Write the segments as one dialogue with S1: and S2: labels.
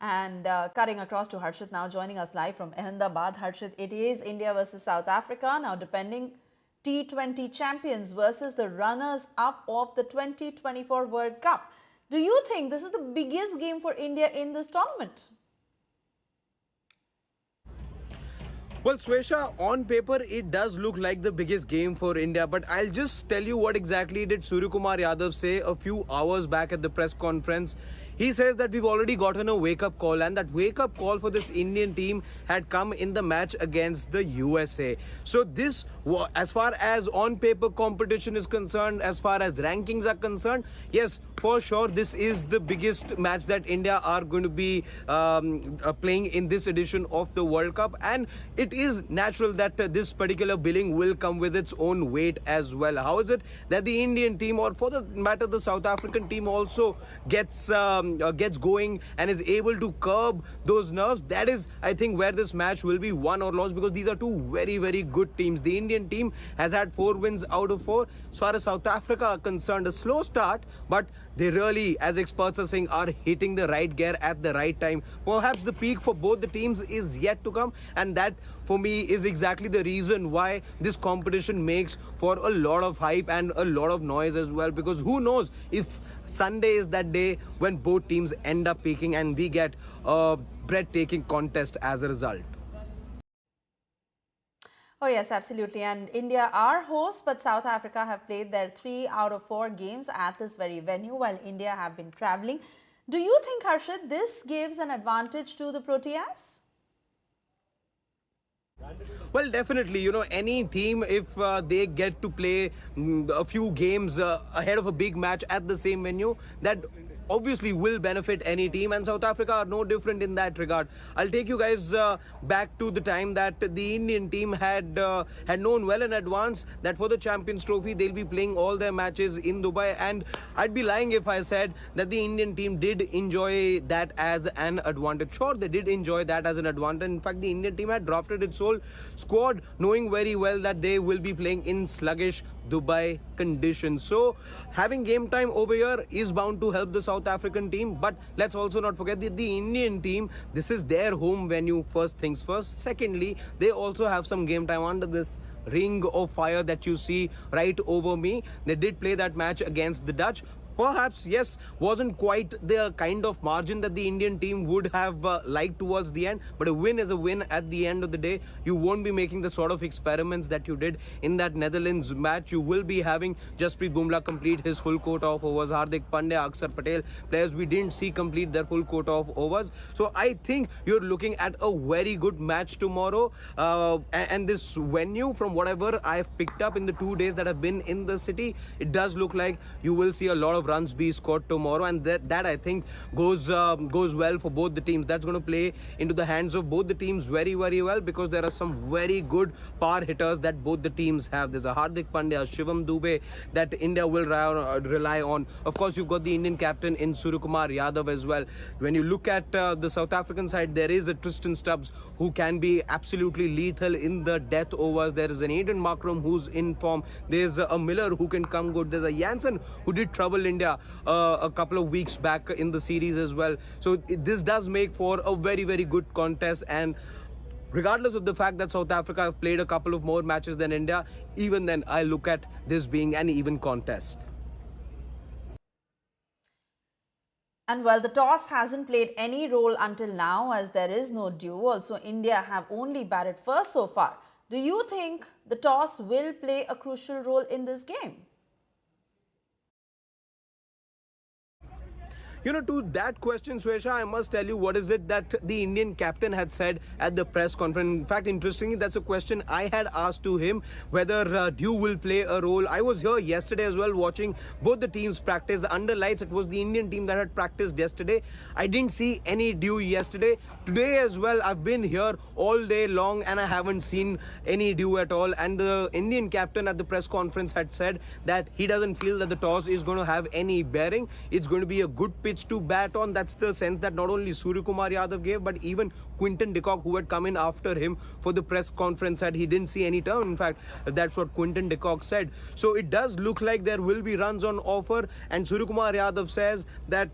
S1: And cutting across to Harshit now, joining us live from Ahmedabad. Harshit, it is India versus South Africa. Now, depending T20 champions versus the runners-up of the 2024 World Cup. Do you think this is the biggest game for India in this tournament?
S2: Well, Swesha, on paper, it does look like the biggest game for India, but I'll just tell you what exactly did Suryakumar Yadav say a few hours back at the press conference. He says that we've already gotten a wake-up call, and that wake-up call for this Indian team had come in the match against the USA. So this, as far as on-paper competition is concerned, as far as rankings are concerned, yes, for sure, this is the biggest match that India are going to be playing in this edition of the World Cup, and it is natural that this particular billing will come with its own weight as well. How is it that the Indian team, or for the matter the South African team, also gets going and is able to curb those nerves? That is, I think, where this match will be won or lost, because these are two very, very good teams. The Indian team has had 4 wins out of 4. As far as South Africa are concerned, a slow start, but they really, as experts are saying, are hitting the right gear at the right time. Perhaps the peak for both the teams is yet to come, and that for me is exactly the reason why this competition makes for a lot of hype and a lot of noise as well, because who knows if Sunday is that day when both teams end up peaking and we get a breathtaking contest as a result.
S1: Oh yes, absolutely. And India are hosts, but South Africa have played their 3 out of 4 games at this very venue while India have been travelling. Do you think, Harshit, this gives an advantage to the Proteas?
S2: Well, definitely, you know, any team, if they get to play a few games ahead of a big match at the same venue, that obviously will benefit any team, and South Africa are no different in that regard. I'll take you guys back to the time that the Indian team had known well in advance that for the Champions Trophy they'll be playing all their matches in Dubai, and I'd be lying if I said that the Indian team did enjoy that as an advantage. Sure, they did enjoy that as an advantage. In fact, the Indian team had drafted its whole squad knowing very well that they will be playing in sluggish Dubai conditions. So having game time over here is bound to help the South African team, but let's also not forget that the Indian team, this is their home venue, first things first. Secondly, they also have some game time under this ring of fire that you see right over me. They did play that match against the Dutch. Perhaps, yes, wasn't quite the kind of margin that the Indian team would have liked towards the end, but a win is a win at the end of the day. You won't be making the sort of experiments that you did in that Netherlands match. You will be having Jasprit Bumrah complete his full quota of overs, Hardik Pandya, Akshar Patel, players we didn't see complete their full quota of overs. So I think you're looking at a very good match tomorrow, and this venue, from whatever I've picked up in the 2 days that I've been in the city, it does look like you will see a lot of runs be scored tomorrow, and that I think goes well for both the teams. That's going to play into the hands of both the teams very, very well, because there are some very good power hitters that both the teams have. There's a Hardik Pandya, Shivam Dube that India will rely on. Of course, you've got the Indian captain in Suryakumar Yadav as well. When you look at the South African side, there is a Tristan Stubbs who can be absolutely lethal in the death overs. There is an Aiden Markram who's in form. There's a Miller who can come good. There's a Jansen who did trouble India a couple of weeks back in the series as well. So this does make for a very, very good contest, and regardless of the fact that South Africa have played a couple of more matches than India, even then I look at this being an even contest.
S1: And well, the toss hasn't played any role until now, as there is no dew. Also, India have only batted first so far. Do you think the toss will play a crucial role in this game?
S2: You know, to that question, Swesha, I must tell you what is it that the Indian captain had said at the press conference. In fact, interestingly, that's a question I had asked to him, whether dew will play a role. I was here yesterday as well watching both the teams practice. Under lights, it was the Indian team that had practiced yesterday. I didn't see any dew yesterday. Today as well, I've been here all day long and I haven't seen any dew at all. And the Indian captain at the press conference had said that he doesn't feel that the toss is going to have any bearing. It's going to be a good pitch gets to bat on. That's the sense that not only Suryakumar Yadav gave, but even Quinton de Kock, who had come in after him for the press conference, said he didn't see any turn. In fact, that's what Quinton de Kock said. So it does look like there will be runs on offer, and Suryakumar Yadav says that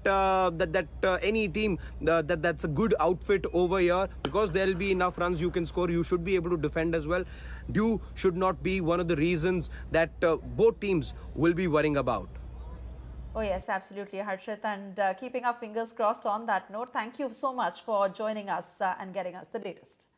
S2: any team that's a good outfit over here, because there'll be enough runs you can score. You should be able to defend as well. Dew should not be one of the reasons that both teams will be worrying about.
S1: Oh yes, absolutely, Harshit. And keeping our fingers crossed on that note, thank you so much for joining us and getting us the latest.